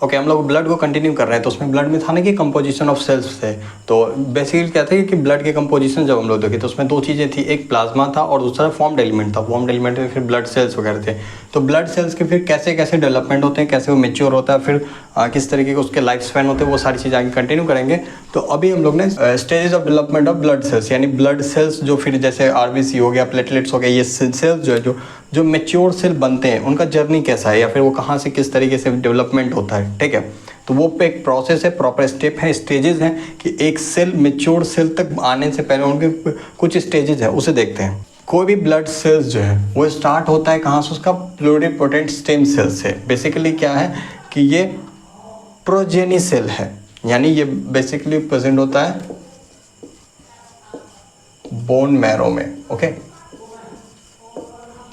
Okay हम लोग blood को कंटिन्यू कर रहे हैं। तो उसमें ब्लड में था ना कि कंपोजिशन ऑफ सेल्स थे। तो बेसिकली क्या था कि ब्लड के कंपोजिशन जब हम लोग देखे तो उसमें दो चीज़ें थी, एक प्लाज्मा था और दूसरा फॉर्म्ड एलिमेंट था। फॉर्म्ड एलिमेंट में फिर ब्लड सेल्स वगैरह थे। तो ब्लड सेल्स के फिर कैसे कैसे डेवलपमेंट होते हैं, कैसे वो मेच्योर होता है, फिर किस तरीके के उसके लाइफ स्पैन होते हैं, वो सारी चीज़ें आगे कंटिन्यू करेंगे। तो अभी हम लोग ने stages of development of blood cells यानी ब्लड सेल्स जो फिर जैसे आरबीसी हो गया, प्लेटलेट्स हो गया, ये सेल्स जो है जो मेच्योर सेल बनते हैं उनका जर्नी कैसा है या फिर वो कहाँ से किस तरीके से डेवलपमेंट होता है। ठीक है, तो वो पे एक प्रोसेस है, प्रॉपर स्टेप है, स्टेजेस हैं कि एक सेल मेच्योर सेल तक आने से पहले उनके कुछ स्टेजेस है, उसे देखते हैं। कोई भी ब्लड सेल्स जो है वो स्टार्ट होता है कहाँ से, उसका प्लुरिपोटेंट स्टेम सेल से। बेसिकली क्या है कि ये प्रोजेनी सेल है, यानी ये बेसिकली प्रेजेंट होता है बोन मैरो में। ओके,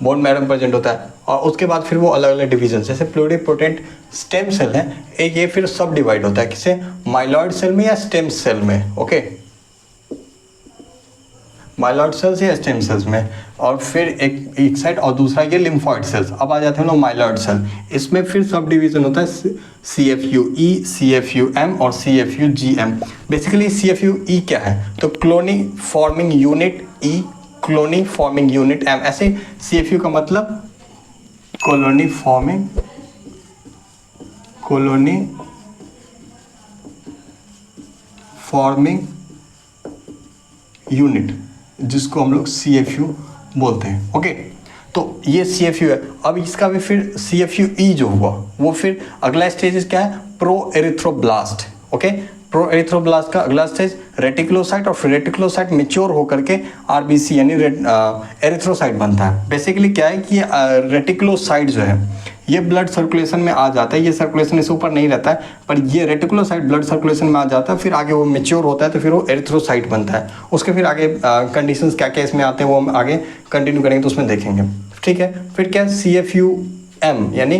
बोन मैरो में प्रेजेंट होता है और उसके बाद फिर वो अलग अलग डिवीजन जैसे प्लुरिपोटेंट स्टेम सेल है, एक ये फिर सब डिवाइड होता है किसे, माइलॉइड सेल में या स्टेम सेल में। ओके, माइलॉइड सेल्स या स्टेम सेल्स में, और फिर एक साइड और दूसरा ये लिम्फॉइड सेल्स। अब आ जाते हैं लोग माइलॉइड सेल, इसमें फिर सब डिवीजन होता है CFUE, CFUM और CFUGM। बेसिकली CFUE क्या है, तो Clooney forming unit E, Clooney forming unit M। ऐसे CFU का मतलब कॉलोनी फॉर्मिंग यूनिट, जिसको हम लोग CFU बोलते हैं। ओके, तो ये CFU है। अब इसका भी फिर CFUE जो हुआ वो फिर अगला स्टेज क्या है, pro erythroblast. Okay, pro erythroblast का अगला स्टेज रेटिकुलोसाइट, और फिर रेटिकुलोसाइट मेच्योर होकर के RBC यानी एरिथ्रोसाइट बनता है। बेसिकली क्या है कि रेटिकुलोसाइट जो है ये ब्लड सर्कुलेशन में आ जाता है, ये सर्कुलेशन इससे ऊपर नहीं रहता है, पर ये रेटिकुलोसाइट ब्लड सर्कुलेशन में आ जाता है, फिर आगे वो मेच्योर होता है तो फिर वो एरिथ्रोसाइट बनता है। उसके फिर आगे कंडीशंस क्या क्या इसमें आते हैं वो हम आगे कंटिन्यू करेंगे तो उसमें देखेंगे। ठीक है, फिर क्या CFUM यानी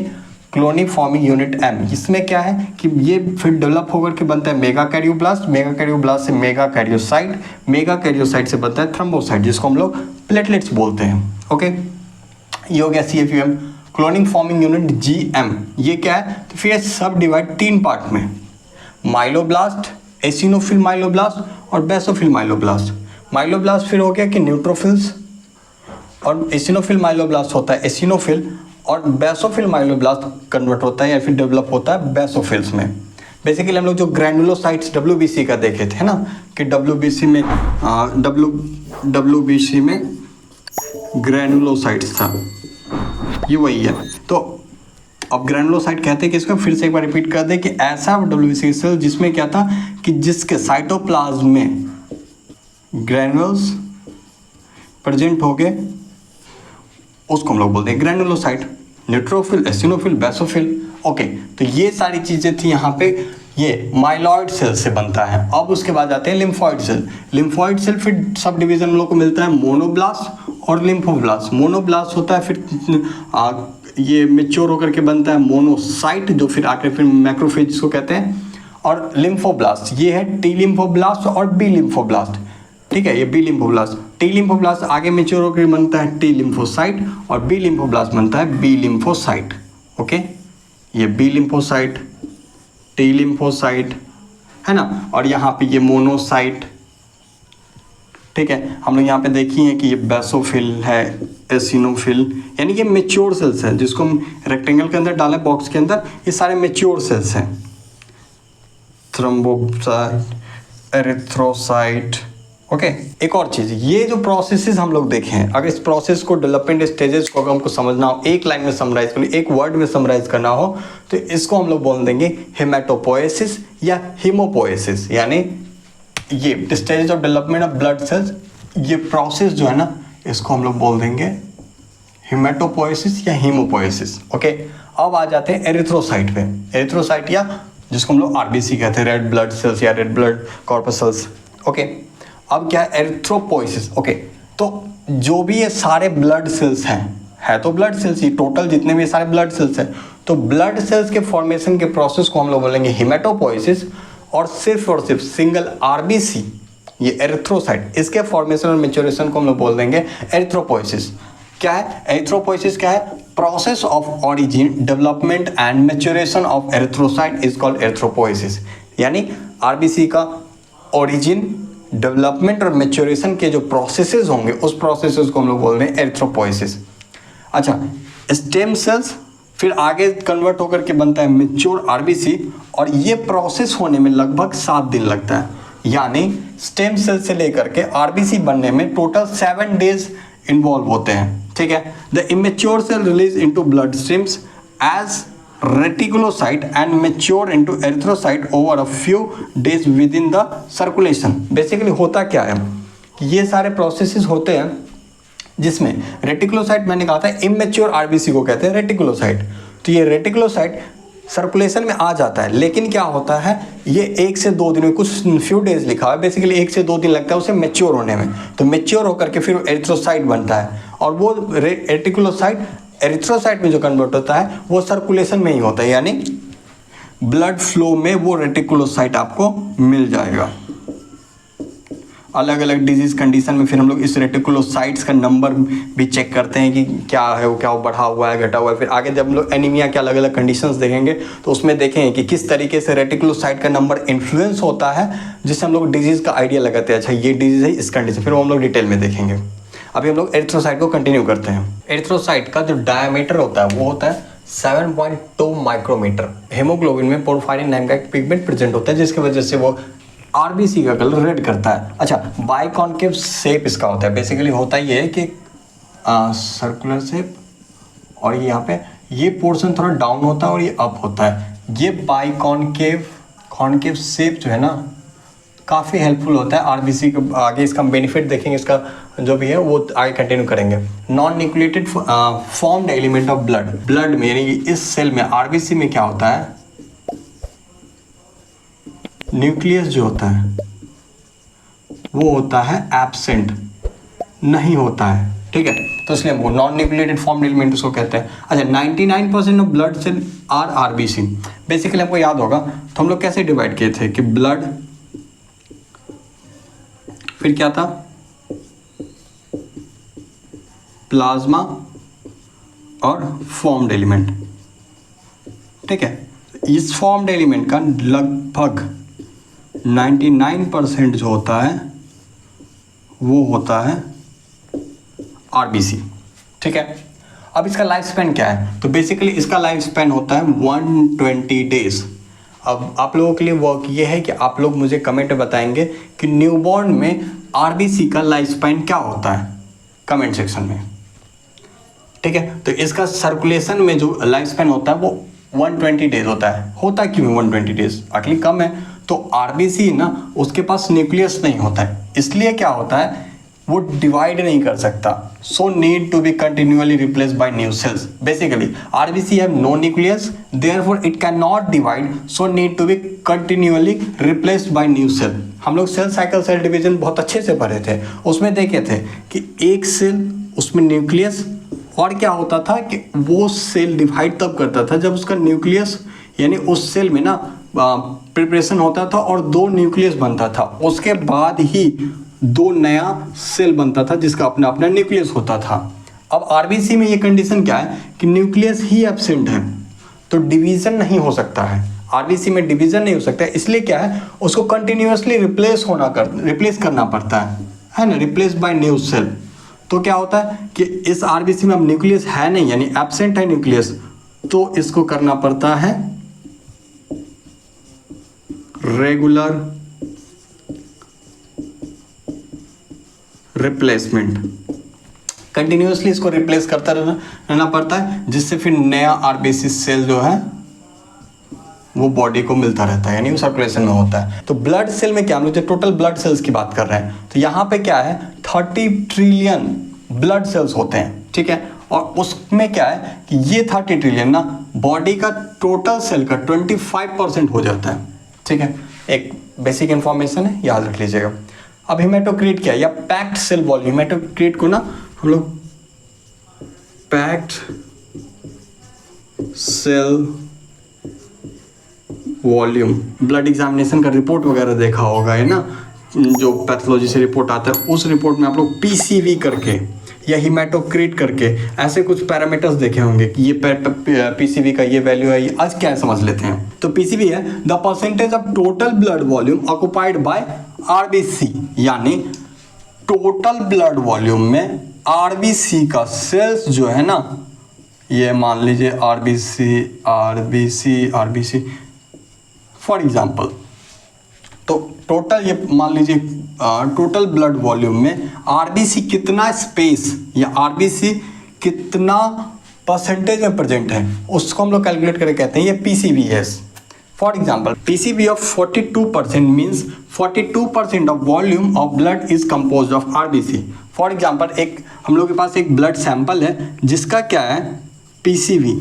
क्लोनी फॉर्मिंग यूनिट M। इसमें क्या है कि ये फिर डेवलप होकर के बनता है मेगा कैरियोब्लास्ट, मेगा कैरियोब्लास्ट से मेगा कैरियोसाइट, मेगा कैरियोसाइट से बनता है थ्रोम्बोसाइट, जिसको हम लोग प्लेटलेट्स बोलते हैं। ओके, ये हो गया CFUM। Cloning forming unit GM, ये क्या है, तो फिर सब डिवाइड 3 पार्ट में, माइलोब्लास्ट, एसिनोफिल माइलोब्लास्ट और बेसोफिल माइलोब्लास्ट। माइलोब्लास्ट फिर हो गया कि न्यूट्रोफिल्स, और एसिनोफिल माइलोब्लास्ट होता है एसिनोफिल, और बेसोफिल माइलोब्लास्ट कन्वर्ट होता है या फिर डेवलप होता है बेसोफिल्स में। बेसिकली हम लोग जो ग्रैनुलोसाइट्स WBC का देखे थे ना कि WBC में ग्रैनुलोसाइट्स था, ये वही है। तो अब ग्रैनुलोसाइट कहते हैं कि इसको फिर से एक बार रिपीट कर दे कि ऐसा WBC सेल जिसमें क्या था कि जिसके साइटोप्लाज्म में ग्रैनुल्स प्रेजेंट हो गए, उसको हम लोग बोलते हैं granulocyte. Neutrophil, eosinophil, basophil. Okay, तो ये सारी चीज़ें थी यहाँ पे, ये माइलॉइड सेल से बनता है। अब उसके बाद आते हैं लिम्फॉइड सेल। लिम्फॉइड सेल फिर सब डिवीजन हम लोग को मिलता है मोनोब्लास्ट और लिम्फोब्लास्ट। मोनोब्लास्ट होता है फिर ये मेच्योर होकर के बनता है मोनोसाइट, जो फिर आकर फिर मैक्रोफेज जिसको कहते हैं, और लिम्फोब्लास्ट ये है T लिम्फोब्लास्ट और B लिम्फोब्लास्ट। ठीक है, ये B लिम्फोब्लास्ट, T लिम्फोब्लास्ट आगे मेच्योर होकर बनता है T लिम्फोसाइट, और B लिम्फोब्लास्ट बनता है B लिम्फोसाइट। ओके, ये B लिम्फोसाइट, T लिम्फोसाइट है ना, और यहाँ पे ये मोनोसाइट। ठीक है, हम लोग यहाँ पे देखिए कि ये बेसोफिल है, एसिनोफिल, यानी कि मेच्योर सेल्स हैं, जिसको हम रेक्टेंगल के अंदर डालें बॉक्स के अंदर, ये सारे मेच्योर सेल्स हैं। Thrombocyte, erythrocyte. ओके, एक और चीज़, ये जो प्रोसेसेस हम लोग देखे हैं, अगर इस प्रोसेस को डेवलपमेंट स्टेजेस को अगर हमको समझना हो, एक लाइन में समराइज करना, एक वर्ड में समराइज करना हो, तो इसको हम लोग बोल देंगे हेमेटोपोएसिस या हीमोपोएसिस। यानी ये stage of development of blood cells, ये प्रोसेस जो है ना, इसको हम लोग बोल देंगे हेमेटोपोएसिस या हीमोपोएसिस। ओके, अब आ जाते हैं एरिथ्रोसाइट पे। एरिथ्रोसाइट या जिसको हम लोग RBC कहते हैं, रेड ब्लड सेल्स या रेड ब्लड कॉर्पसल्स। ओके, अब क्या है एरिथ्रोपोएसिस। ओके, तो जो भी ये सारे ब्लड सेल्स हैं, है तो ब्लड सेल्स ही, टोटल जितने भी सारे ब्लड सेल्स हैं, तो ब्लड सेल्स के फॉर्मेशन के प्रोसेस को हम लोग बोलेंगे हेमेटोपोएसिस, और सिर्फ सिंगल RBC ये एरिथ्रोसाइट, इसके फॉर्मेशन और मेच्योरेशन को हम लोग बोल देंगे एरिथ्रोपोएसिस। क्या है एरिथ्रोपोएसिस, क्या है process of origin, development and maturation of erythrocyte is called erythropoiesis। यानी आरबीसी का origin, development और maturation के जो प्रोसेसेस होंगे उस प्रोसेसेस को हम लोग बोल रहे हैं erythropoiesis। अच्छा, स्टेम सेल्स फिर आगे कन्वर्ट होकर के बनता है मेच्योर आरबीसी, और ये प्रोसेस होने में लगभग 7 दिन लगता है। यानी स्टेम सेल से लेकर के आरबीसी बनने में टोटल 7 डेज इन्वॉल्व होते हैं। ठीक है। The immature cell release into blood streams as reticulocyte and mature into erythrocyte over a few days within the circulation. Basically होता क्या है, ये सारे प्रोसेसेस होते हैं जिसमें रेटिकुलोसाइट, मैंने कहा था इमेच्योर आरबीसी को कहते हैं रेटिकुलोसाइट। तो ये रेटिकुलोसाइट सर्कुलेशन में आ जाता है, लेकिन क्या होता है, ये 1 से 2 दिन में, कुछ फ्यू डेज लिखा है, बेसिकली 1 से 2 दिन लगता है उसे मेच्योर होने में। तो मेच्योर होकर के फिर एरिथ्रोसाइट बनता है, और वो रेटिकुलोसाइट एरिथ्रोसाइट में जो कन्वर्ट होता है वो सर्कुलेशन में ही होता है, यानी ब्लड फ्लो में वो रेटिकुलोसाइट आपको मिल जाएगा। अलग अलग डिजीज कंडीशन में फिर हम लोग इस रेटिकुलोसाइट्स का नंबर भी चेक करते हैं कि क्या है, वो क्या बढ़ा हुआ है, घटा हुआ है। फिर आगे जब हम लोग एनीमिया के अलग अलग कंडीशंस देखेंगे तो उसमें देखेंगे कि किस तरीके से रेटिकुलोसाइट का नंबर इन्फ्लुएंस होता है, जिससे हम लोग डिजीज़ का आइडिया लगाते हैं। अच्छा, ये डिजीज़ है इस कंडीशन, फिर वो हम लोग डिटेल में देखेंगे। अभी हम लोग एरिथ्रोसाइट को कंटिन्यू करते हैं। एरिथ्रोसाइट का जो डायमीटर होता है वो होता है 7.2 माइक्रोमीटर। हेमोग्लोबिन में पोर्फायरिन नाम का एक पिगमेंट प्रेजेंट होता है, जिसकी वजह से वो आरबीसी का कलर रेड करता है। अच्छा, बाइकॉन्केव शेप इसका होता है। बेसिकली होता ये है कि सर्कुलर शेप, और यहाँ पे ये पोर्शन थोड़ा डाउन होता है और ये अप होता है। ये कॉन्केव शेप जो है ना, काफ़ी हेल्पफुल होता है आरबीसी को। आगे इसका बेनिफिट देखेंगे, इसका जो भी है वो आगे कंटिन्यू करेंगे। Non nucleated formed element of blood में, यानी इस सेल में आरबीसी में क्या होता है, न्यूक्लियस जो होता है वो होता है एब्सेंट, नहीं होता है। ठीक है, तो इसलिए वो नॉन न्यूक्लिएटेड फॉर्म्ड एलिमेंट उसको कहते हैं। अच्छा, 99% of blood cell are RBC. Basically आपको याद होगा तो हम लोग कैसे डिवाइड किए थे कि ब्लड, फिर क्या था, प्लाज्मा और फॉर्म्ड एलिमेंट। ठीक है, इस फॉर्म्ड एलिमेंट का लगभग 99% जो होता है वो होता है आरबीसी। ठीक है, अब इसका लाइफ स्पैन क्या है, तो बेसिकली इसका लाइफ स्पैन होता है 120 डेज। अब आप लोगों के लिए वर्क ये है कि आप लोग मुझे कमेंट में बताएंगे कि न्यूबॉर्न में आरबीसी का लाइफ स्पैन क्या होता है, कमेंट सेक्शन में। ठीक है, तो इसका सर्कुलेशन में जो लाइफ स्पैन होता है वो 120 डेज होता है। होता क्यों 120 डेज, आखिर कम है, तो आरबीसी ना उसके पास न्यूक्लियस नहीं होता है, इसलिए क्या होता है, वो डिवाइड नहीं कर सकता। So need to be continuously replaced by new cells. Basically RBC have no nucleus, therefore it can not divide, so need to be continuously replaced by new cell. हम लोग सेल साइकिल, सेल डिवीजन बहुत अच्छे से पढ़े थे, उसमें देखे थे कि एक सेल, उसमें न्यूक्लियस, और क्या होता था कि वो सेल डिवाइड तब करता था जब उसका न्यूक्लियस, यानी उस सेल में ना प्रिपरेशन होता था और 2 न्यूक्लियस बनता था, उसके बाद ही 2 नया सेल बनता था जिसका अपना अपना न्यूक्लियस होता था। अब आरबीसी में ये कंडीशन क्या है कि न्यूक्लियस ही एब्सेंट है, तो डिवीजन नहीं हो सकता है। आरबीसी में डिवीजन नहीं हो सकता है, इसलिए क्या है, उसको कंटिन्यूअसली रिप्लेस करना पड़ता है ना, रिप्लेस बाय न्यू सेल। तो क्या होता है कि इस आरबीसी में अब न्यूक्लियस है नहीं, यानी एब्सेंट है न्यूक्लियस, तो इसको करना पड़ता है रेगुलर रिप्लेसमेंट। कंटिन्यूअसली इसको रिप्लेस करता रहना पड़ता है, जिससे फिर नया आरबीसी सेल जो है वो बॉडी को मिलता रहता है, यानी वो सर्कुलेशन में होता है। तो ब्लड सेल में क्या, हम लोग जो टोटल ब्लड सेल्स की बात कर रहे हैं, तो यहाँ पे क्या है, 30 ट्रिलियन ब्लड सेल्स होते हैं। ठीक है, और उसमें क्या है कि ये 30 ट्रिलियन ना बॉडी का टोटल सेल का 25% हो जाता है। ठीक है, एक बेसिक इंफॉर्मेशन है, याद रख लीजिएगा। अब हेमेटोक्रीट क्या है, या पैक्ड सेल वॉल्यूम। हेमेटोक्रीट को ना हम लोग packed cell volume, blood examination का रिपोर्ट वगैरह देखा होगा है ना, जो पैथोलॉजी से रिपोर्ट आता है, उस रिपोर्ट में आप लोग पीसीवी करके या हिमेटोक्रिट करके ऐसे कुछ पैरामीटर्स देखे होंगे कि ये पीसीबी का ये वैल्यू है, ये आज क्या है समझ लेते हैं। तो पीसीबी है the percentage of total blood volume occupied by RBC, यानी टोटल ब्लड वॉल्यूम में आरबीसी का सेल्स जो है ना, ये मान लीजिए आरबीसी फॉर एग्जांपल, तो टोटल ये मान लीजिए टोटल ब्लड वॉल्यूम में आरबीसी कितना स्पेस या आरबीसी कितना परसेंटेज में प्रेजेंट है, उसको हम लोग कैलकुलेट करके कहते हैं ये PCBs. For example PCB of 42% means 42% of volume of blood is composed of RBC. For example एक हम लोग के पास एक ब्लड सैंपल है जिसका क्या है पीसीबी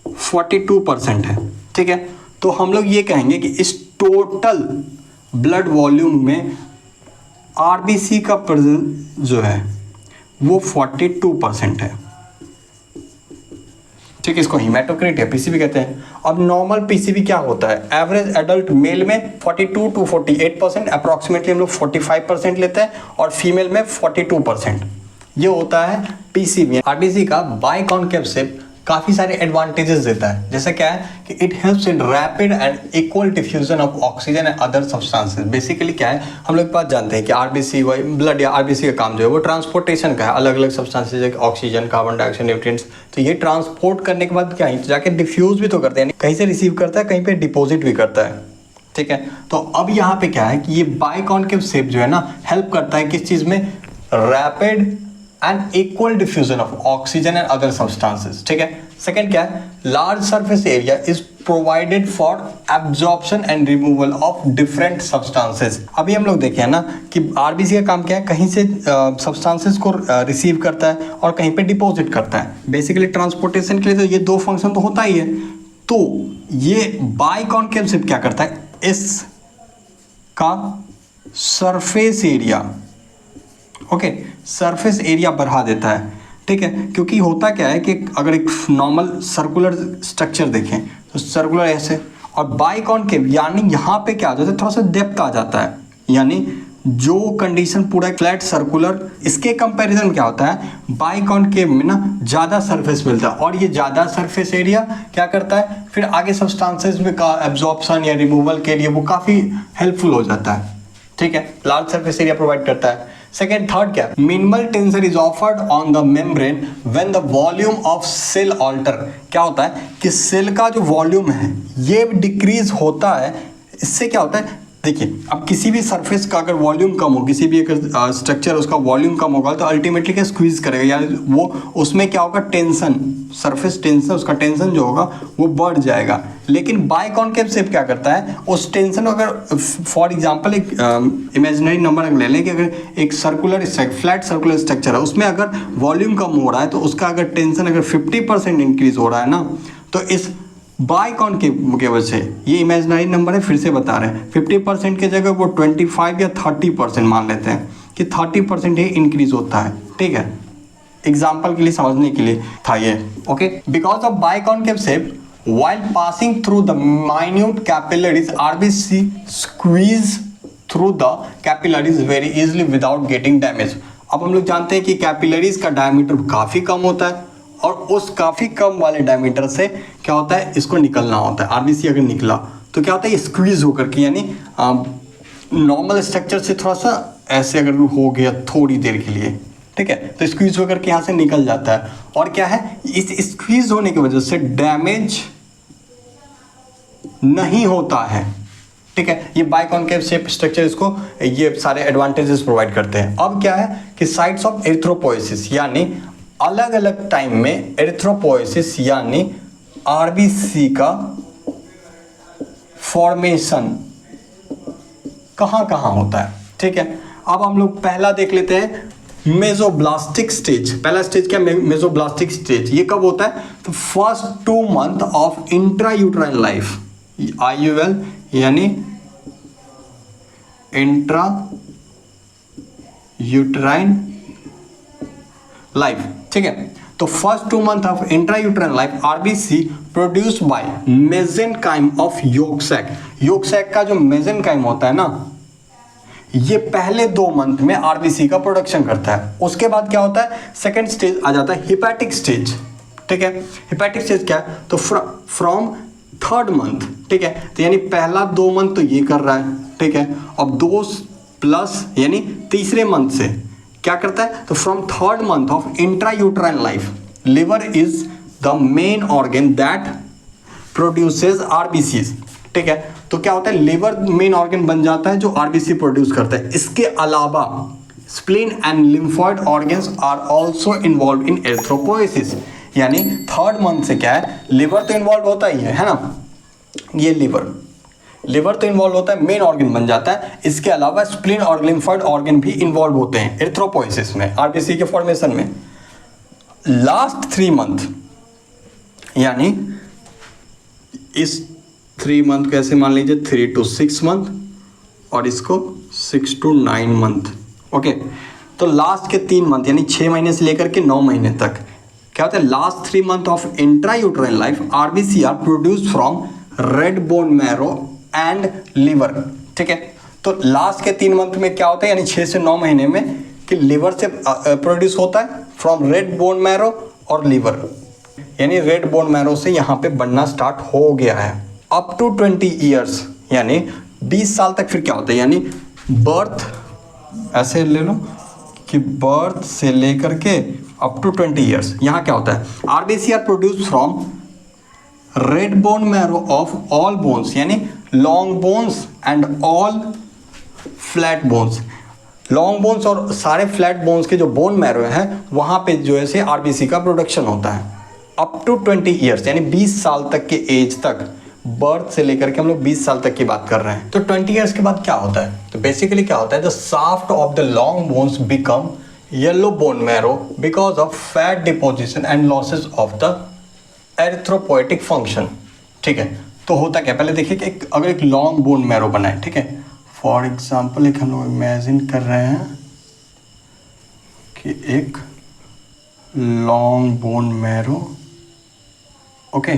42% है, ठीक है। तो हम लोग ये कहेंगे कि इस टोटल ब्लड वॉल्यूम में आरबीसी का प्रेजेंस जो है वो 42% है, ठीक है। इसको हिमेटोक्रिट या पीसीबी कहते हैं। अब नॉर्मल पीसीबी क्या होता है, एवरेज एडल्ट मेल में 42 to 48%, अप्रॉक्सीमेटली हम लोग 45% लेते हैं, और फीमेल में 42%। ये होता है पीसीबी। आरबीसी का बाई कॉन्केव शेप काफ़ी सारे एडवांटेजेस देता है, जैसे क्या है कि it helps in rapid and equal diffusion of oxygen and other substances. Basically क्या है, हम लोग बात जानते हैं कि आरबीसी ब्लड या आरबीसी का काम जो है वो ट्रांसपोर्टेशन का है, अलग अलग सब्सटेंसेस जैसे ऑक्सीजन, कार्बन डाइऑक्साइड, न्यूट्रिएंट्स। तो ये ट्रांसपोर्ट करने के बाद क्या है, जाके डिफ्यूज भी तो करते हैं, कहीं से रिसीव करता है, कहीं पे डिपॉजिट भी करता है, ठीक है। तो अब यहाँ पे क्या है कि ये बाई कॉन्केव शेप जो है ना हेल्प करता है किस चीज़ में, rapid and equal diffusion of oxygen and other substances, ठीक है। सेकंड क्या है, large surface area is provided for absorption and removal of different substances. अभी हम लोग देखे हैं ना कि आरबीसी का काम क्या है, कहीं से सब्सटेंसेस को रिसीव करता है और कहीं पे डिपॉजिट करता है। बेसिकली ट्रांसपोर्टेशन के लिए तो ये दो फंक्शन तो होता ही है। तो ये बाई कॉन्केव शेप क्या करता है, इस का surface area, okay, surface area बढ़ा देता है, ठीक है। क्योंकि होता क्या है कि अगर एक नॉर्मल सर्कुलर स्ट्रक्चर देखें तो सर्कुलर ऐसे, और बाई कॉन्केव यानी यहाँ पे क्या आ जाता है, थोड़ा सा डेप्थ आ जाता है, यानी जो कंडीशन पूरा फ्लैट सर्कुलर, इसके कंपैरिजन क्या होता है, बाई कॉन्केव में ना ज़्यादा सरफेस मिलता है, और ये ज़्यादा सरफेस एरिया क्या करता है, फिर आगे सब्सटेंसेस में का एब्जॉर्प्शन या रिमूवल के लिए वो काफ़ी हेल्पफुल हो जाता है, ठीक है। लार्ज सरफेस एरिया प्रोवाइड करता है। सेकेंड, थर्ड क्या, minimal tensor is offered on the membrane when the volume of cell alter. क्या होता है कि सेल का जो वॉल्यूम है ये डिक्रीज होता है। इससे क्या होता है, देखिए अब किसी भी सरफेस का अगर वॉल्यूम कम हो, किसी भी एक स्ट्रक्चर उसका वॉल्यूम कम होगा तो अल्टीमेटली क्या स्क्वीज करेगा, यानी वो उसमें क्या होगा, टेंशन, सरफेस टेंशन, उसका टेंशन जो होगा वो बढ़ जाएगा। लेकिन बाई कॉन्केव शेप क्या करता है, उस टेंशन अगर फॉर एग्जांपल एक इमेजिनरी नंबर ले लें कि अगर एक सर्कुलर फ्लैट सर्कुलर स्ट्रक्चर है उसमें अगर वॉल्यूम कम हो रहा है तो उसका अगर टेंशन अगर 50% इंक्रीज हो रहा है ना, तो इस बाई कॉन्केव के वजह से, ये इमेजिनरी नंबर है फिर से बता रहे हैं, 50% की जगह वो 25 या 30% मान लेते हैं कि 30% ही इंक्रीज होता है, ठीक है। एग्जाम्पल के लिए समझने के लिए था ये, okay. Because of by concave shape while passing through the minute capillaries, RBC squeeze through the capillaries very easily without getting damage। अब हम लोग जानते हैं कि कैपिलरीज का डायमीटर काफ़ी कम होता है, और उस काफ़ी कम वाले डायमीटर से क्या होता है, इसको निकलना होता है। आरबीसी अगर निकला तो क्या होता है, ये स्क्वीज होकर के, यानी नॉर्मल स्ट्रक्चर से थोड़ा सा ऐसे अगर हो गया थोड़ी देर के लिए, ठीक है, तो स्क्वीज होकर के यहाँ से निकल जाता है। और क्या है, इस स्क्वीज होने की वजह से डैमेज नहीं होता है, ठीक है। ये बाई कॉन्केव शेप स्ट्रक्चर इसको ये सारे एडवांटेजेस प्रोवाइड करते हैं। अब क्या है कि साइट्स ऑफ एरिथ्रोपोएसिस, यानी अलग अलग टाइम में एरिथ्रोपोएसिस यानी आरबीसी का फॉर्मेशन कहाँ कहाँ होता है, ठीक है। अब हम लोग पहला देख लेते हैं, मेसोब्लास्टिक स्टेज। पहला स्टेज क्या, मेसोब्लास्टिक स्टेज। ये कब होता है, तो first 2 month of intrauterine life, IUL यानी इंट्रा यूट्राइन लाइफ, ठीक है। तो first 2 month of intrauterine life RBC produced by mesenchyme of yolk sac. Yolk sac का जो मेसेनकाइम होता है ना, ये पहले 2 मंथ में आरबीसी का प्रोडक्शन करता है। उसके बाद क्या होता है, सेकेंड स्टेज आ जाता है हिपैटिक स्टेज, ठीक है। हिपैटिक स्टेज क्या है, तो फ्रॉम 3rd मंथ, ठीक है, तो यानी पहला 2 मंथ तो ये कर रहा है, ठीक है, अब 2 प्लस यानी तीसरे मंथ से क्या करता है, तो from 3rd month of intrauterine life liver is the main organ that produces RBCs, ठीक है। तो क्या होता है, लिवर मेन ऑर्गन बन जाता है जो आरबीसी प्रोड्यूस करता है। इसके अलावा spleen and lymphoid organs are also involve in erythropoiesis, यानी 3rd मंथ से क्या है, लिवर तो इन्वॉल्व होता ही है ना, ये लिवर तो इन्वॉल्व होता है, मेन ऑर्गन बन जाता है। इसके अलावा स्प्लीन और लिम्फॉइड ऑर्गन भी इन्वॉल्व होते हैं एरिथ्रोपोएसिस में, आरबीसी के फॉर्मेशन में। लास्ट 3 मंथ यानी इस 3 मंथ को ऐसे मान लीजिए 3 to 6 मंथ और इसको 6 to 9 मंथ, ओके। तो लास्ट के 3 मंथ यानी 6 महीने से लेकर के 9 महीने तक क्या होता है, last 3 month of intrauterine life RBC are produce from red bone marrow and liver, ठीक है। तो लास्ट के 3 मंथ में क्या होता है, यानी 6 से 9 महीने में कि लिवर से प्रोड्यूस होता है फ्रॉम रेड बोन मैरो और लिवर, यानी रेड बोन मैरो से यहाँ पे बनना स्टार्ट हो गया है। अप टू 20 ईयर्स यानी 20 साल तक फिर क्या होता है, यानी बर्थ ऐसे ले लो कि बर्थ से लेकर के अप टू 20 ईयर्स, यहाँ क्या होता है, RBC are produce from red bone marrow of all bones, यानी long bones and all flat bones. Long bones और सारे फ्लैट बोन्स के जो बोन मैरो हैं वहाँ पे जो है से आरबीसी का प्रोडक्शन होता है। अप टू 20 ईयर्स यानी 20 साल तक के एज तक, बर्थ से लेकर के हम लोग 20 साल तक की बात कर रहे हैं। तो 20 ईयर्स के बाद क्या होता है, तो बेसिकली क्या होता है, the shaft of the long bones become yellow bone marrow because of fat deposition and losses of the एरिथ्रोपोएटिक function, ठीक है। तो होता क्या, पहले देखिए कि अगर एक लॉन्ग बोन मैरो बना है, ठीक है, फॉर एग्जाम्पल एक हम लोग इमेजिन कर रहे हैं कि एक लॉन्ग बोन मैरो, ओके,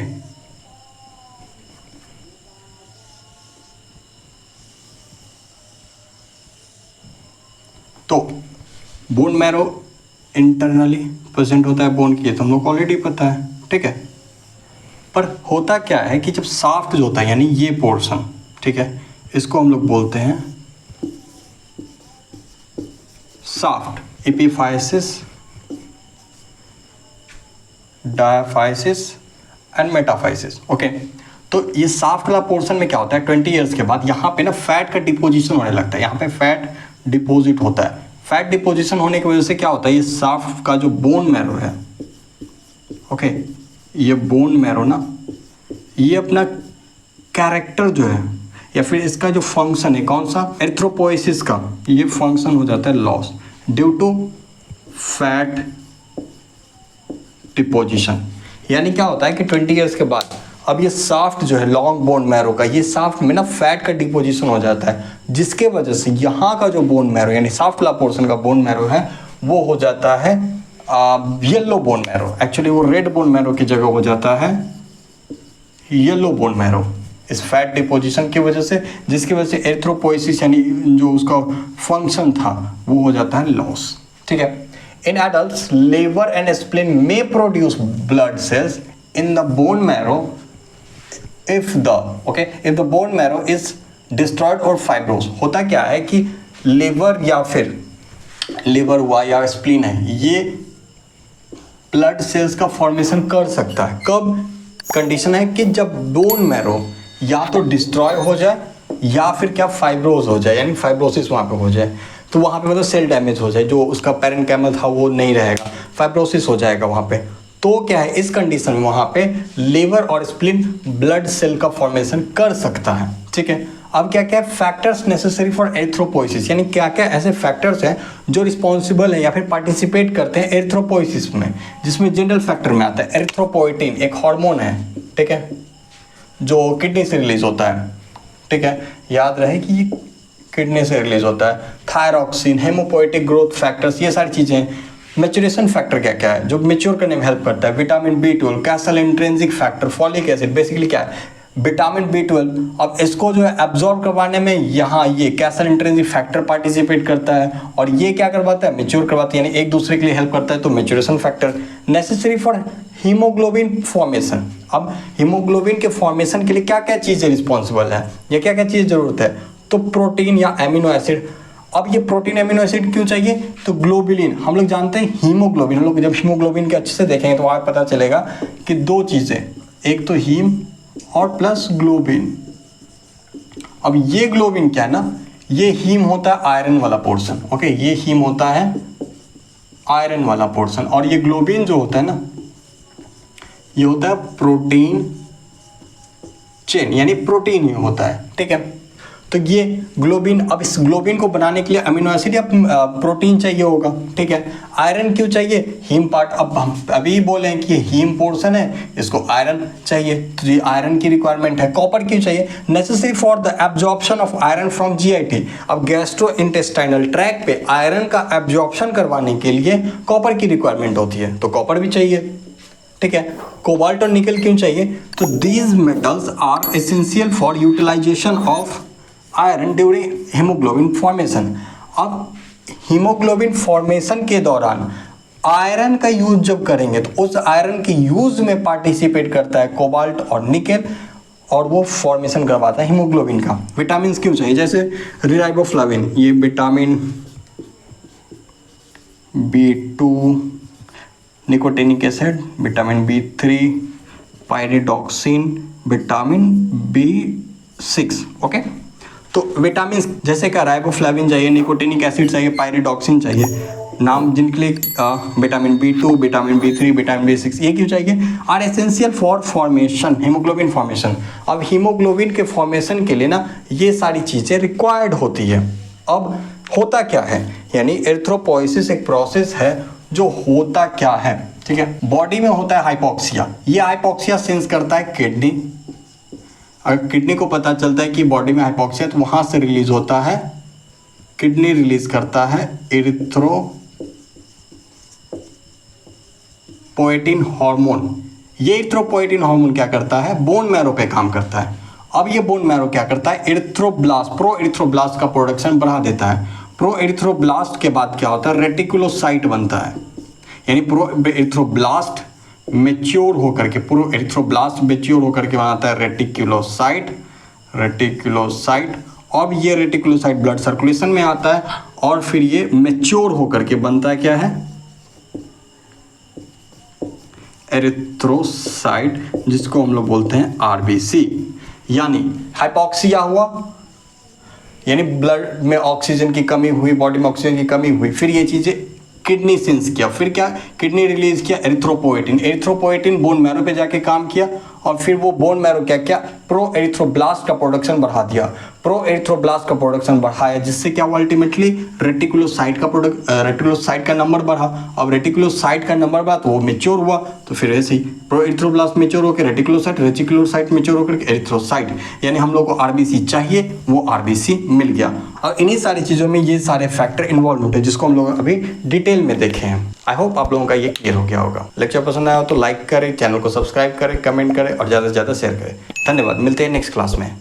तो बोन मैरो इंटरनली प्रेजेंट होता है बोन की, तो हम लोग को ऑलरेडी पता है, ठीक है। पर होता क्या है कि जब शाफ्ट जो होता है यानी ये पोर्शन, ठीक है, इसको हम लोग बोलते हैं shaft, epiphysis, diaphysis and metaphysis, okay. तो ये शाफ्ट वाला पोर्शन में क्या होता है, 20 ईयर्स के बाद यहाँ पे ना फैट का डिपोजिशन होने लगता है, यहाँ पे फैट डिपोजिट होता है। फैट डिपोजिशन होने की वजह से क्या होता है, ये शाफ्ट का जो बोन मैरो है, ओके, ये बोन मैरो ना, ये अपना कैरेक्टर जो है या फिर इसका जो फंक्शन है, कौन सा, एरिथ्रोपोएसिस का, ये फंक्शन हो जाता है loss due to fat deposition. यानी क्या होता है कि 20 ईयर्स के बाद अब ये शाफ्ट जो है लॉन्ग बोन मैरो का, ये शाफ्ट में ना फैट का डिपोजिशन हो जाता है, जिसके वजह से यहाँ का जो बोन मैरो यानी शाफ्ट वाला पोर्शन का बोन मैरो है वो हो जाता है येलो बोन मैरो। एक्चुअली वो रेड बोन मैरो की जगह हो जाता है येलो बोन मैरो, इस फैट डिपोजिशन की वजह से, जिसकी वजह से एरिथ्रोपोएसिस यानी जो उसका फंक्शन था वो हो जाता है लॉस, ठीक है। In adults liver and spleen may produce blood cells in the bone marrow if the bone marrow is destroyed or fibrous। होता क्या है कि लिवर या फिर लिवर हुआ या स्प्लीन है, ये ब्लड सेल्स का फॉर्मेशन कर सकता है। कब कंडीशन है कि जब बोन मैरो या तो डिस्ट्रॉय हो जाए या फिर क्या फाइब्रोज हो जाए, यानी फाइब्रोसिस वहाँ पे हो जाए, तो वहाँ पे मतलब सेल डैमेज हो जाए, जो उसका पैरेन्काइमल था वो नहीं रहेगा, फाइब्रोसिस हो जाएगा वहाँ पे। तो क्या है, इस कंडीशन में वहाँ पे लिवर और स्प्लीन ब्लड सेल का फॉर्मेशन कर सकता है, ठीक है। अब क्या क्या फैक्टर्स नेसेसरी फॉर एरिथ्रोपोएसिस, यानी क्या क्या ऐसे फैक्टर्स हैं जो रिस्पॉन्सिबल है या फिर पार्टिसिपेट करते हैं एरिथ्रोपोएसिस में, जिसमें जनरल फैक्टर में आता है एरिथ्रोपोएटिन, एक हार्मोन है, ठीक है, जो किडनी से रिलीज होता है, ठीक है, याद रहे कि ये किडनी से रिलीज होता है। थायरॉक्सिन, हेमोपोएटिक ग्रोथ फैक्टर्स, ये सारी चीज़ें। मैच्योरेशन फैक्टर क्या क्या है जो मेच्योर करने में हेल्प करता है, vitamin B12, castle intrinsic factor, folic acid, basically क्या है, विटामिन B12, अब इसको जो है एब्जॉर्ब करवाने में यहाँ ये कैसल इंट्रिंसिक फैक्टर पार्टिसिपेट करता है और ये क्या करवाता है, मेच्योर करवाता है, यानी एक दूसरे के लिए हेल्प करता है। तो maturation factor necessary for haemoglobin formation. अब हीमोग्लोबिन के फॉर्मेशन के लिए क्या क्या चीज़ें रिस्पॉन्सिबल है या क्या क्या चीज़ जरूरत है, तो प्रोटीन या एमिनो एसिड। अब ये प्रोटीन एमिनो एसिड क्यों चाहिए, तो ग्लोबुलिन, हम लोग जानते हैं हीमोग्लोबिन, हम लोग जब हीमोग्लोबिन के अच्छे से देखेंगे तो वहाँ पता चलेगा कि दो चीज़ें, एक तो हीम और प्लस ग्लोबिन। अब ये ग्लोबिन क्या है ना, ये हीम होता है आयरन वाला पोर्शन, ओके, ये हीम होता है आयरन वाला पोर्शन और ये ग्लोबिन जो होता है ना, ये होता है प्रोटीन चेन, यानी प्रोटीन ही होता है, ठीक है। तो ये ग्लोबिन, अब इस ग्लोबिन को बनाने के लिए अमीनो एसिड या प्रोटीन चाहिए होगा, ठीक है। आयरन क्यों चाहिए, हीम पार्ट, अब हम अभी बोले हैं कि ये हीम पोर्शन है, इसको आयरन चाहिए, तो ये आयरन की रिक्वायरमेंट है। कॉपर क्यों चाहिए, necessary for the absorption of iron from GIT। अब गैस्ट्रो इंटेस्टाइनल ट्रैक पे आयरन का एब्जॉर्प्शन करवाने के लिए कॉपर की रिक्वायरमेंट होती है, तो कॉपर भी चाहिए, ठीक है। कोबाल्ट और निकल क्यों चाहिए, तो these metals are essential for utilization of iron during haemoglobin formation. अब हीमोग्लोबिन फॉर्मेशन के दौरान आयरन का यूज जब करेंगे तो उस आयरन के यूज में पार्टिसिपेट करता है कोबाल्ट और निकेल और वो फॉर्मेशन करवाता है हीमोग्लोबिन का। विटामिन क्यों चाहिए, जैसे रिबाइवोफ्लाविन, ये vitamin B2, nicotinic acid, vitamin B3, pyridoxine, vitamin B6, okay. तो विटामिन जैसे क्या, राइबोफ्लाविन चाहिए, निकोटिनिक एसिड चाहिए, पायरिडॉक्सिन चाहिए, नाम जिनके लिए vitamin B2, vitamin B3, vitamin B6, ये क्यों चाहिए, are essential for formation, haemoglobin formation. अब हीमोग्लोबिन के फॉर्मेशन के लिए ना ये सारी चीज़ें रिक्वायर्ड होती है। अब होता क्या है, यानी एरिथ्रोपोइसिस एक प्रोसेस है जो होता क्या है, ठीक है। बॉडी में होता है हाइपोक्सिया, ये हाइपोक्सिया सेंस करता है किडनी। अगर किडनी को पता चलता है कि बॉडी में हाइपोक्सिया, तो वहां से रिलीज होता है, किडनी रिलीज करता है एरिथ्रोपोएटिन हार्मोन। ये एरिथ्रोपोएटिन हार्मोन क्या करता है, बोन मैरो पे काम करता है। अब ये बोन मैरो क्या करता है, एरिथ्रोब्लास्ट, प्रो एरिथ्रोब्लास्ट का प्रोडक्शन बढ़ा देता है। प्रो एरिथ्रोब्लास्ट के बाद क्या होता है, रेटिकुलोसाइट बनता है, यानी प्रो एरिथ्रोब्लास्ट मेच्योर होकर के, प्रो एरिथ्रोब्लास्ट मेच्योर होकर के बनाता है रेटिकुलोसाइट। अब ये रेटिकुलोसाइट ब्लड सर्कुलेशन में आता है और फिर ये मेच्योर होकर के बनता है क्या है, एरिथ्रोसाइट, जिसको हम लोग बोलते हैं RBC। यानी हाइपोक्सिया हुआ, यानी ब्लड में ऑक्सीजन की कमी हुई, बॉडी में ऑक्सीजन की कमी हुई, फिर ये चीजें किडनी सेंस किया, फिर क्या, किडनी रिलीज किया एरिथ्रोपोएटिन बोन मैरो पे जाके काम किया और फिर वो बोन मैरो क्या क्या, प्रो एरिथ्रोब्लास्ट का प्रोडक्शन बढ़ा दिया। प्रो एरिथ्रोब्लास्ट का प्रोडक्शन बढ़ाया, जिससे क्या हुआ, अल्टीमेटली रेटिकुलोसाइट का नंबर बढ़ा। अब रेटिकुलोसाइट का नंबर बढ़ा तो वो मेच्योर हुआ, तो फिर ऐसे ही प्रो एरिथ्रोब्लास्ट मेच्योर होकर रेटिकुलोसाइट मेच्योर होकर एरिथ्रोसाइट, यानी हम लोग को RBC चाहिए, वो RBC मिल गया। और इन्हीं सारी चीज़ों में ये सारे फैक्टर इन्वॉल्व होते हैं, जिसको हम लोग अभी डिटेल में देखे हैं। आई होप आप लोगों का ये क्लियर हो गया होगा। लेक्चर पसंद आया हो तो लाइक करें, चैनल को सब्सक्राइब करें, कमेंट करें और ज़्यादा से ज़्यादा शेयर करें। धन्यवाद, मिलते हैं नेक्स्ट क्लास में।